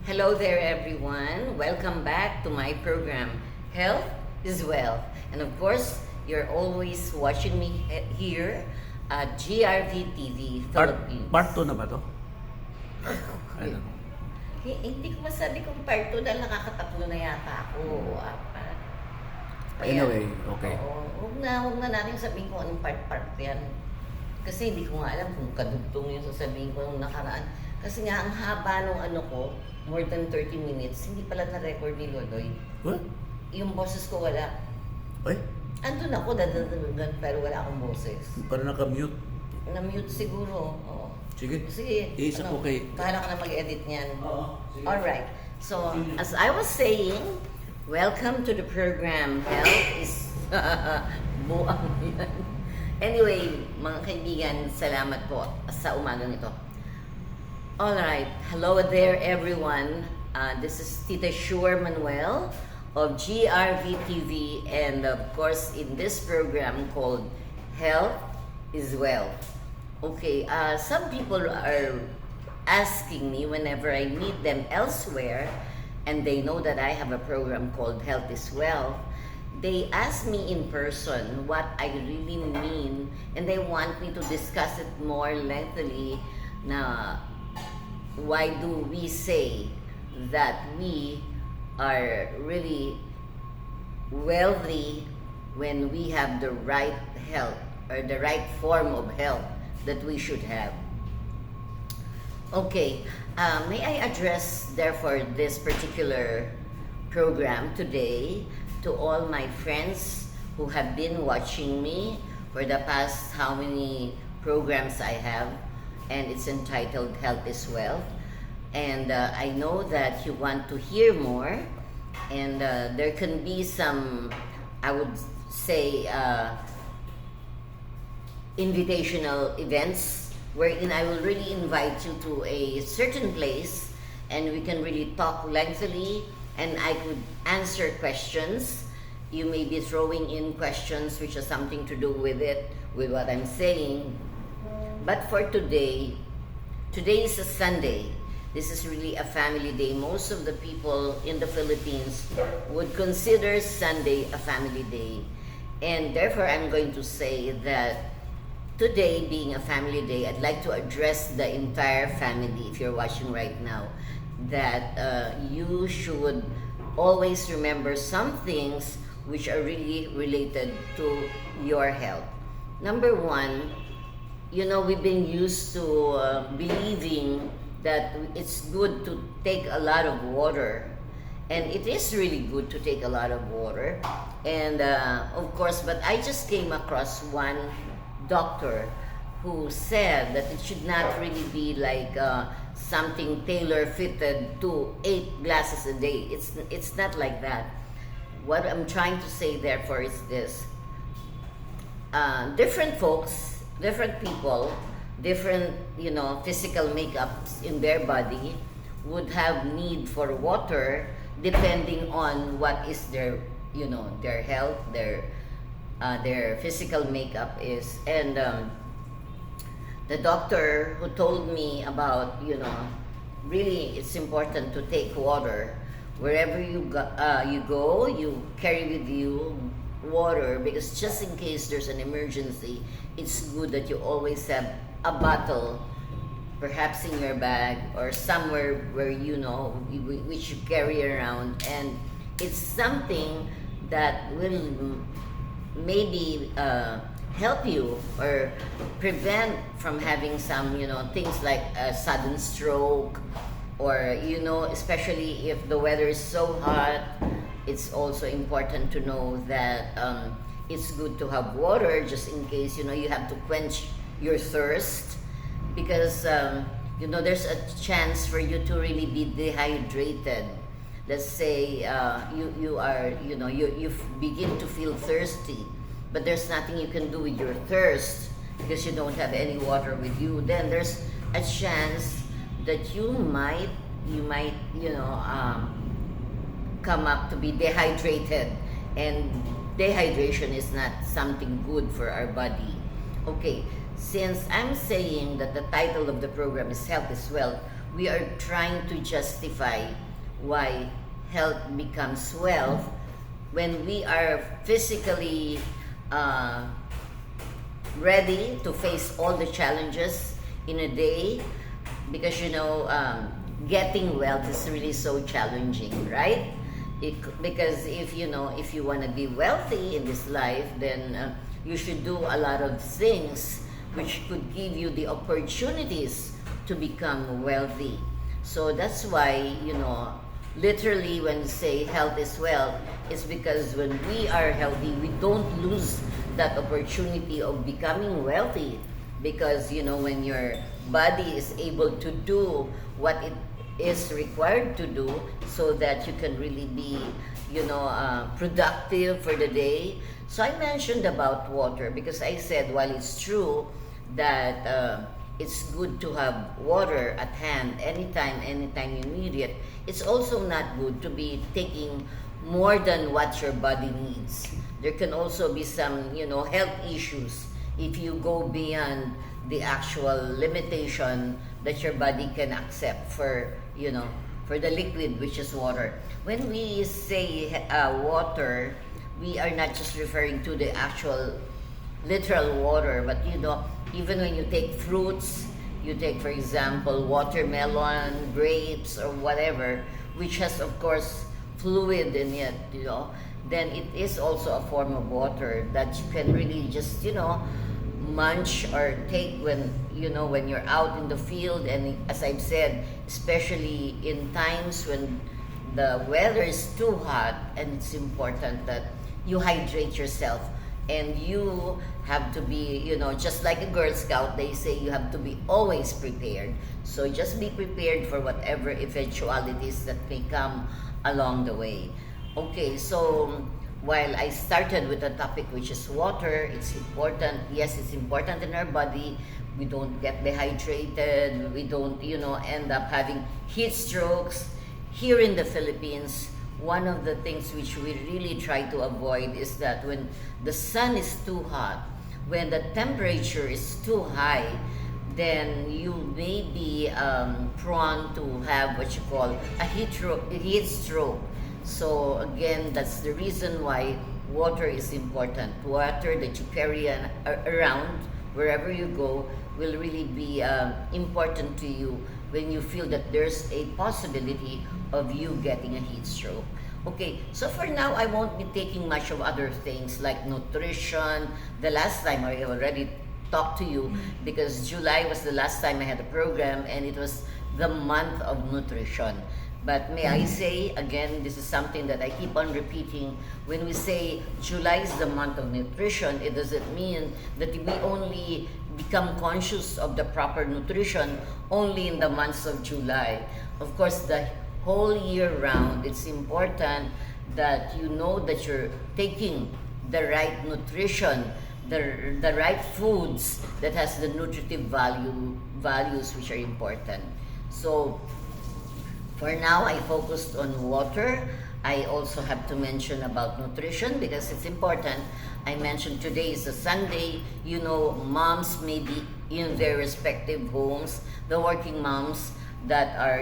Hello there, everyone. Welcome back to my program, Health is Wealth. And of course, you're always watching me here at GRV TV Philippines. Part 2 na ba to? I don't know. Hindi ko masabi kung part 2 dahil nakakatatlo na yata ako. Anyway, okay. Oo, huwag na natin sabihin kung anong part yan. Kasi hindi ko nga alam kung kadugtong yung sasabihin ko nung nakaraan. Kasi nga, ang haba nung ko, more than 30 minutes, hindi pala na-record ni Lodoy. What? Yung boses ko wala. Ay, Andun ako, dadadagan, pero wala akong boses. parang naka-mute. Na-mute siguro. Oo. Sige. Sige. Isa ko kay... Bahala ka na mag-edit niyan. Oo, sige. Alright. So, as I was saying, welcome to the program. Health is... buang yan. Anyway, mga kaibigan, salamat po sa umagang ito. Alright. Hello there, everyone. This is Tita Manuel of GRV TV, and of course in this program called Health is Wealth. Okay, some people are asking me whenever I meet them elsewhere and they know that I have a program called Health is Wealth, they ask me in person what I really mean, and they want me to discuss it more lengthily na why do we say that we are really wealthy when we have the right health or the right form of health that we should have. Okay, may I address therefore this particular program today to all my friends who have been watching me for the past how many programs I have, and it's entitled Health is Wealth. And I know that you want to hear more, and there can be some, I would say, invitational events wherein I will really invite you to a certain place and we can really talk lengthily and I could answer questions. You may be throwing in questions which has something to do with it, with what I'm saying. But for today is a Sunday. This is really a family day. Most of the people in the Philippines would consider Sunday a family day. And therefore, I'm going to say that today, being a family day, I'd like to address the entire family, if you're watching right now, that you should always remember some things which are really related to your health. Number one, we've been used to believing that it's good to take a lot of water, and it is really good to take a lot of water, and of course, but I just came across one doctor who said that it should not really be like something tailor-fitted to 8 glasses a day. It's not like that. What I'm trying to say therefore is this: different folks, different people, different physical makeups in their body would have need for water depending on what is their their health, their physical makeup is. And the doctor who told me about really it's important to take water wherever you go, you carry with you water, because just in case there's an emergency, it's good that you always have a bottle, perhaps in your bag or somewhere where which you carry around, and it's something that will maybe help you or prevent from having some things like a sudden stroke, or especially if the weather is so hot. It's also important to know that it's good to have water just in case you have to quench your thirst, because there's a chance for you to really be dehydrated. Let's say you begin to feel thirsty, but there's nothing you can do with your thirst because you don't have any water with you. Then there's a chance that you might come up to be dehydrated, and dehydration is not something good for our body. Okay, since I'm saying that the title of the program is Health is Wealth, we are trying to justify why health becomes wealth when we are physically uh, ready to face all the challenges in a day, because getting wealth is really so challenging, right? Because if if you want to be wealthy in this life, then you should do a lot of things which could give you the opportunities to become wealthy. So that's why, literally when we say health is wealth, it's because when we are healthy, we don't lose that opportunity of becoming wealthy. Because, when your body is able to do what it is required to do, so that you can really be, productive for the day. So I mentioned about water because I said, while it's true that it's good to have water at hand anytime you need it, it's also not good to be taking more than what your body needs. There can also be some, health issues if you go beyond the actual limitation that your body can accept for the liquid, which is water. When we say water, we are not just referring to the actual literal water, but even when you take fruits, you take, for example, watermelon, grapes, or whatever, which has, of course, fluid in it, then it is also a form of water that you can really just, munch or take when you're out in the field. And as I've said, especially in times when the weather is too hot, and it's important that you hydrate yourself. And you have to be, just like a Girl Scout, they say you have to be always prepared. So just be prepared for whatever eventualities that may come along the way. Okay, so while I started with the topic, which is water, it's important. Yes, it's important in our body. We don't get dehydrated. We don't, end up having heat strokes. Here in the Philippines, one of the things which we really try to avoid is that when the sun is too hot, when the temperature is too high, then you may be prone to have what you call a heat stroke. So again, that's the reason why water is important. Water that you carry around wherever you go will really be important to you when you feel that there's a possibility of you getting a heat stroke. Okay, so for now, I won't be taking much of other things like nutrition. The last time I already talked to you, because July was the last time I had a program, and it was the month of nutrition. But may I say, again, this is something that I keep on repeating. When we say July is the month of nutrition, it doesn't mean that we only become conscious of the proper nutrition only in the months of July. Of course, the whole year round, it's important that you know that you're taking the right nutrition, the right foods that has the nutritive values which are important. So for now, I focused on water. I also have to mention about nutrition because it's important. I mentioned today is a Sunday. Moms may be in their respective homes. The working moms that are,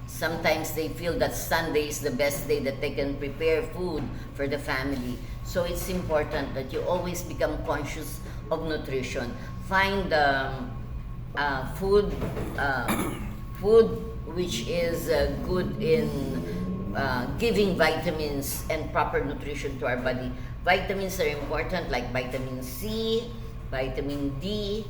sometimes they feel that Sunday is the best day that they can prepare food for the family. So it's important that you always become conscious of nutrition. Find food which is good in giving vitamins and proper nutrition to our body. Vitamins are important, like vitamin C, vitamin D,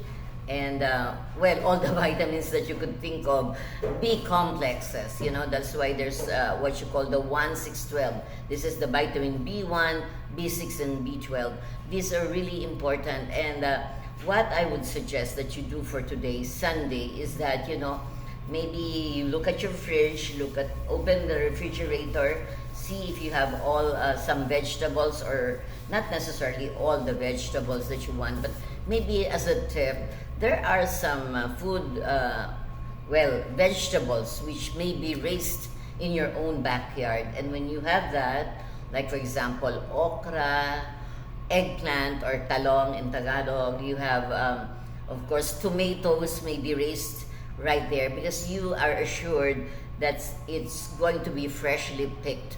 and all the vitamins that you could think of. B complexes, that's why there's what you call the 1-6-12. This is the vitamin B1, B6, and B12. These are really important. And what I would suggest that you do for today, Sunday, is that maybe you look at your fridge, open the refrigerator, see if you have all some vegetables, or not necessarily all the vegetables that you want, but maybe as a tip, there are some vegetables which may be raised in your own backyard. And when you have that, like for example, okra, eggplant, or talong in Tagalog, you have, of course, tomatoes may be raised right there, because you are assured that it's going to be freshly picked.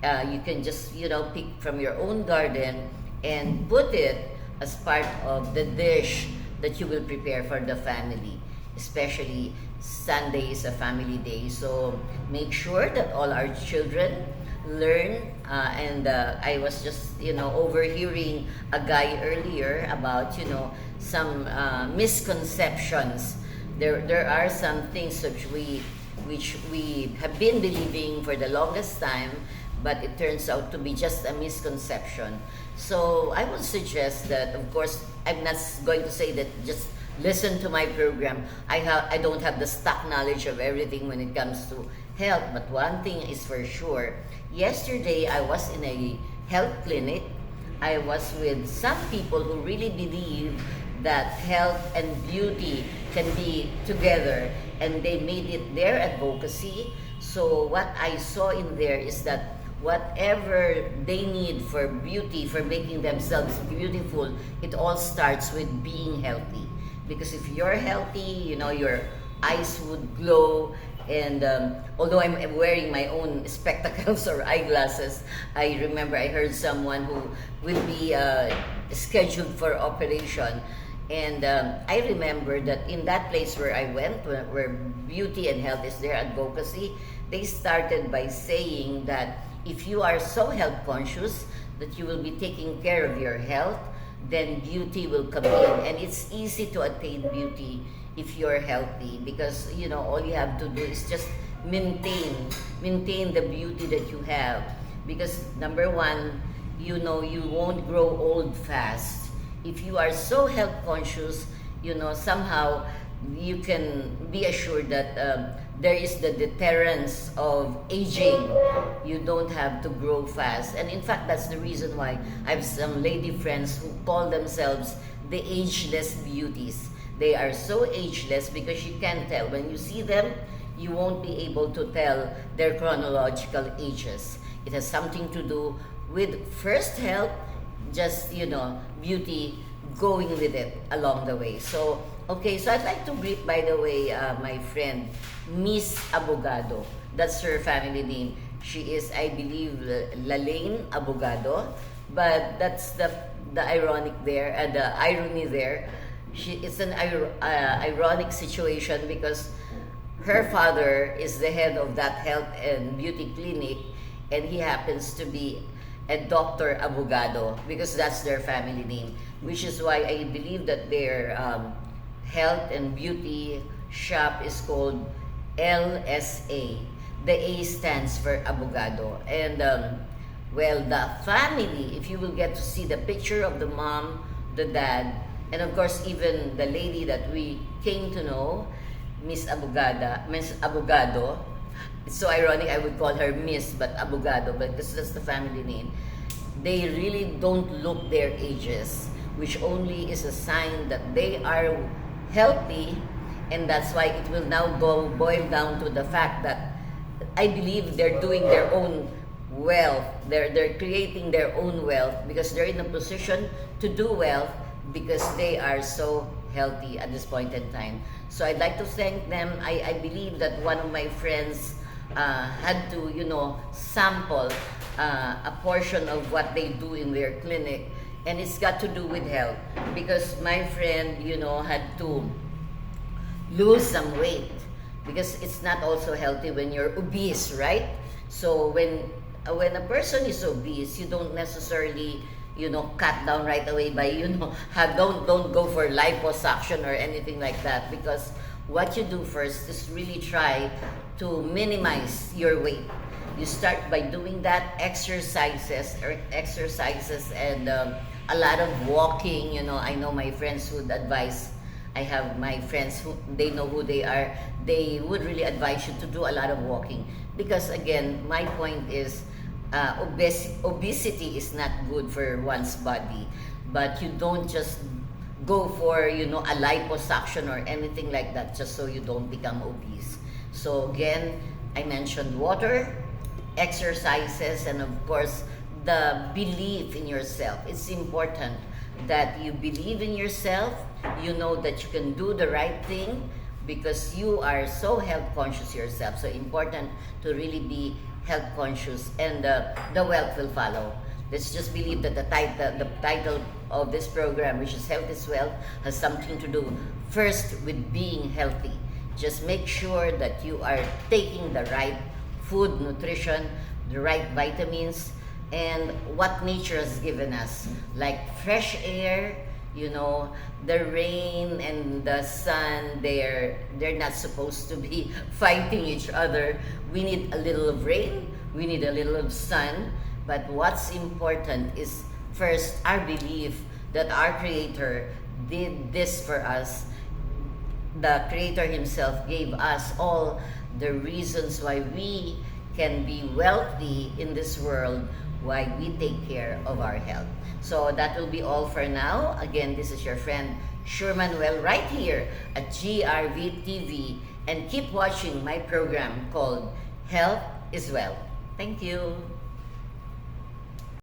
You can just, pick from your own garden and put it as part of the dish that you will prepare for the family. Especially Sunday is a family day, so make sure that all our children learn. And I was just, overhearing a guy earlier about, some misconceptions. There are some things which we have been believing for the longest time, but it turns out to be just a misconception. So I would suggest that, of course, I'm not going to say that just listen to my program. I don't have the stock knowledge of everything when it comes to health, but one thing is for sure. Yesterday I was in a health clinic. I was with some people who really believe that health and beauty can be together, and they made it their advocacy. So what I saw in there is that whatever they need for beauty, for making themselves beautiful, it all starts with being healthy. Because if you're healthy, your eyes would glow. And although I'm wearing my own spectacles or eyeglasses, I remember I heard someone who will be scheduled for operation. And I remember that in that place where I went, where beauty and health is their advocacy, they started by saying that if you are so health conscious that you will be taking care of your health, then beauty will come in. And it's easy to attain beauty if you're healthy, because all you have to do is just maintain the beauty that you have. Because number one, you won't grow old fast. If you are so health conscious, somehow you can be assured that there is the deterrence of aging. You don't have to grow fast. And in fact, that's the reason why I have some lady friends who call themselves the ageless beauties. They are so ageless because you can't tell. When you see them, you won't be able to tell their chronological ages. It has something to do with first health, just, beauty going with it along the way. So, okay, so I'd like to greet, by the way, my friend, Miss Abogado. That's her family name. She is, I believe, Lalaine Abogado. But that's the ironic there, the irony there. It's an ironic situation because her father is the head of that health and beauty clinic, and he happens to be a Dr. Abogado, because that's their family name, which is why I believe that their health and beauty shop is called LSA. The A stands for Abogado. And well, the family, if you will get to see the picture of the mom, the dad, and of course even the lady that we came to know, Miss Abogado. It's so ironic, I would call her Miss, but Abogado, but that's the family name. They really don't look their ages, which only is a sign that they are healthy. And that's why it will now boil down to the fact that I believe they're doing their own wealth. They're creating their own wealth because they're in a position to do wealth because they are so healthy at this point in time. So I'd like to thank them. I believe that one of my friends had to, sample a portion of what they do in their clinic, and it's got to do with health because my friend, had to lose some weight because it's not also healthy when you're obese, right? So when a person is obese, you don't necessarily cut down right away by don't go for liposuction or anything like that, because what you do first is really try to minimize your weight. You start by doing that exercises and a lot of walking. I know my friends would advise. I have my friends who they know who they are. They would really advise you to do a lot of walking because again, my point is obesity is not good for one's body, but you don't just go for a liposuction or anything like that just so you don't become obese. So again, I mentioned water, exercises, and of course the belief in yourself. It's important that you believe in yourself. You know that you can do the right thing, because you are so health conscious yourself. So important to really be health conscious, and the wealth will follow. Let's just believe that the title of this program, which is Health is Wealth, has something to do first with being healthy. Just make sure that you are taking the right food, nutrition, the right vitamins, and what nature has given us, like fresh air. You know, the rain and the sun, they're not supposed to be fighting each other. We need a little of rain, we need a little of sun, but what's important is first our belief that our Creator did this for us. The Creator Himself gave us all the reasons why we can be wealthy in this world, why we take care of our health. So that will be all for now. Again, this is your friend Manuel right here at GRV TV, and keep watching my program called Health is Wealth. Thank you.